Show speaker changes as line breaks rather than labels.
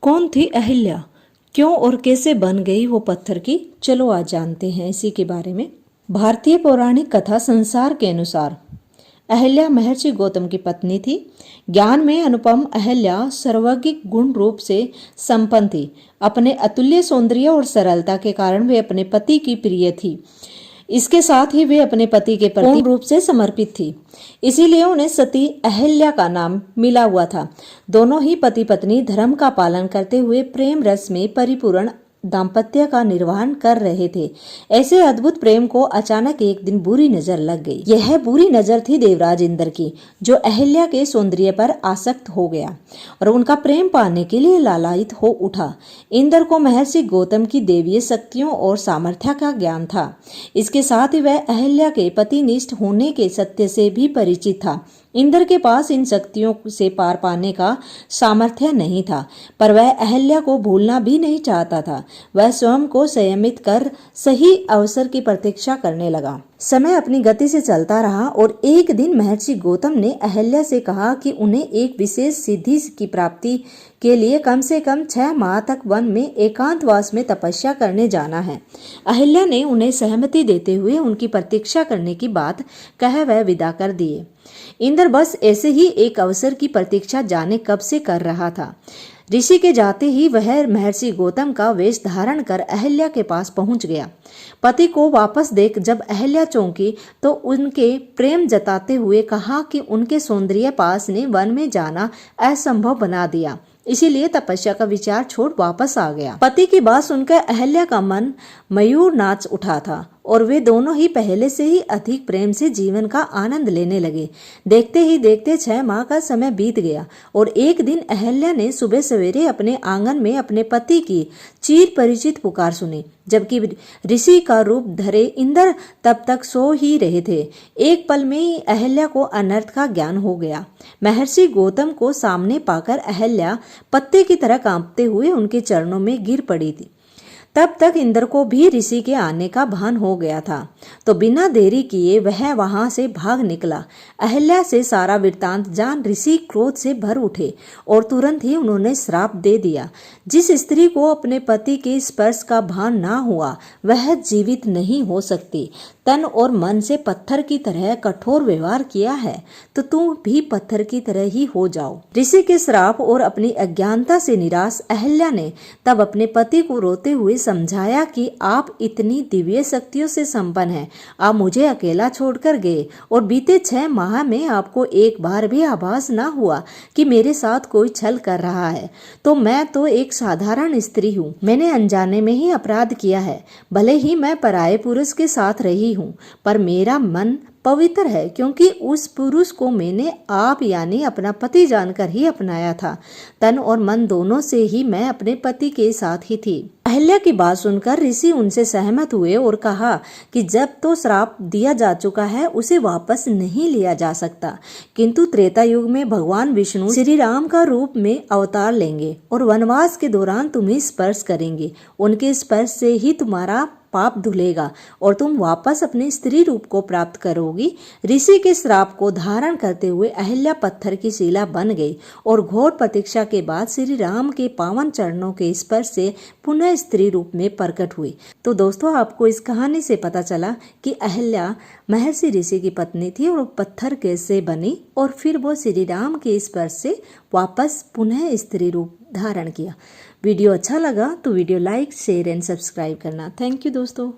कौन थी अहिल्या, क्यों और कैसे बन गई वो पत्थर की? चलो आज जानते हैं इसी के बारे में। भारतीय पौराणिक कथा संसार के अनुसार अहिल्या महर्षि गौतम की पत्नी थी। ज्ञान में अनुपम अहिल्या सर्वांगिक गुण रूप से संपन्न थी। अपने अतुल्य सौंदर्य और सरलता के कारण वे अपने पति की प्रिय थी। इसके साथ ही वे अपने पति के प्रति पूर्ण रूप से समर्पित थी, इसीलिए उन्हें सती अहिल्या का नाम मिला हुआ था। दोनों ही पति पत्नी धर्म का पालन करते हुए प्रेम रस में परिपूर्ण दाम्पत्य का निर्वहन कर रहे थे। ऐसे अद्भुत प्रेम को अचानक एक दिन बुरी नजर लग गई। यह बुरी नजर थी देवराज इंद्र की, जो अहिल्या के सौंदर्य पर आसक्त हो गया और उनका प्रेम पाने के लिए लालायित हो उठा। इंद्र को महर्षि गौतम की देवीय शक्तियों और सामर्थ्य का ज्ञान था। इसके साथ ही वह अहिल्या के पतिनिष्ठ होने के सत्य से भी परिचित था। इंद्र के पास इन शक्तियों से पार पाने का सामर्थ्य नहीं था, पर वह अहिल्या को भूलना भी नहीं चाहता था। वह स्वयं को संयमित कर सही अवसर की प्रतीक्षा करने लगा। समय अपनी गति से चलता रहा और एक दिन महर्षि गौतम ने अहिल्या से कहा कि उन्हें एक विशेष सिद्धि की प्राप्ति के लिए कम से कम 6 माह तक वन में एकांतवास में तपस्या करने जाना है। अहिल्या ने उन्हें सहमति देते हुए उनकी प्रतीक्षा करने की बात कह वह विदा कर दिए। इंद्र बस ऐसे ही एक अवसर की प्रतीक्षा जाने कब से कर रहा था। ऋषि के जाते ही वह महर्षि गौतम का वेश धारण कर अहिल्या के पास पहुंच गया। पति को वापस देख जब अहिल्या चौंकी तो उनके प्रेम जताते हुए कहा कि उनके सौंदर्य पास ने वन में जाना असंभव बना दिया, इसीलिए तपस्या का विचार छोड़ वापस आ गया। पति की बात सुनकर अहिल्या का मन मयूर नाच उठा था और वे दोनों ही पहले से ही अधिक प्रेम से जीवन का आनंद लेने लगे। देखते ही देखते 6 माह का समय बीत गया और एक दिन अहिल्या ने सुबह सवेरे अपने आंगन में अपने पति की चिर परिचित पुकार सुनी, जबकि ऋषि का रूप धरे इंद्र तब तक सो ही रहे थे। एक पल में ही अहिल्या को अनर्थ का ज्ञान हो गया। महर्षि गौतम को सामने पाकर अहिल्या पत्ते की तरह कांपते हुए उनके चरणों में गिर पड़ी थी। तब तक इंद्र को भी ऋषि के आने का भान हो गया था, तो बिना देरी किए वह वहां से भाग निकला। अहिल्या से सारा वृत्तांत जान ऋषि क्रोध से भर उठे और तुरंत ही उन्होंने श्राप दे दिया। जिस स्त्री को अपने पति के स्पर्श का भान ना हुआ वह जीवित नहीं हो सकती। तन और मन से पत्थर की तरह कठोर व्यवहार किया है तो तुम भी पत्थर की तरह ही हो जाओ। ऋषि के श्राप और अपनी अज्ञानता से निराश अहिल्या ने तब अपने पति को रोते हुए समझाया कि आप इतनी दिव्य शक्तियों से संपन्न हैं, आप मुझे अकेला छोड़कर गए और बीते 6 माह में आपको एक बार भी आभास ना हुआ कि मेरे साथ कोई छल कर रहा है। तो मैं तो एक साधारण स्त्री हूँ, मैंने अनजाने में ही अपराध किया है। भले ही मैं पराये पुरुष के साथ रही हूँ, पर मेरा मन पवित्र है, क्योंकि उस पुरुष को मैंने आप यानी अपना पति जानकर ही अपनाया था। तन और मन दोनों से ही मैं अपने पति के साथ ही थी। अहिल्या की बात सुनकर ऋषि उनसे सहमत हुए और कहा कि जब तो श्राप दिया जा चुका है उसे वापस नहीं लिया जा सकता, किंतु त्रेता युग में भगवान विष्णु श्री राम का रूप में अवतार लेंगे और वनवास के दौरान तुम्हें स्पर्श करेंगे। उनके स्पर्श से ही तुम्हारा पाप धुलेगा और तुम वापस अपने स्त्री रूप को प्राप्त करोगी। ऋषि के श्राप को धारण करते हुए अहिल्या पत्थर की शिला बन गई और घोर प्रतीक्षा के बाद श्री राम के पावन चरणों के स्पर्श से पुनः स्त्री रूप में प्रकट हुई। तो दोस्तों, आपको इस कहानी से पता चला कि अहिल्या महर्षि ऋषि की पत्नी थी और पत्थर कैसे बनी और फिर वो श्री राम के स्पर्श से वापस पुनः स्त्री रूप धारण किया। वीडियो अच्छा लगा तो video like, share and subscribe करना। थैंक यू दोस्तों।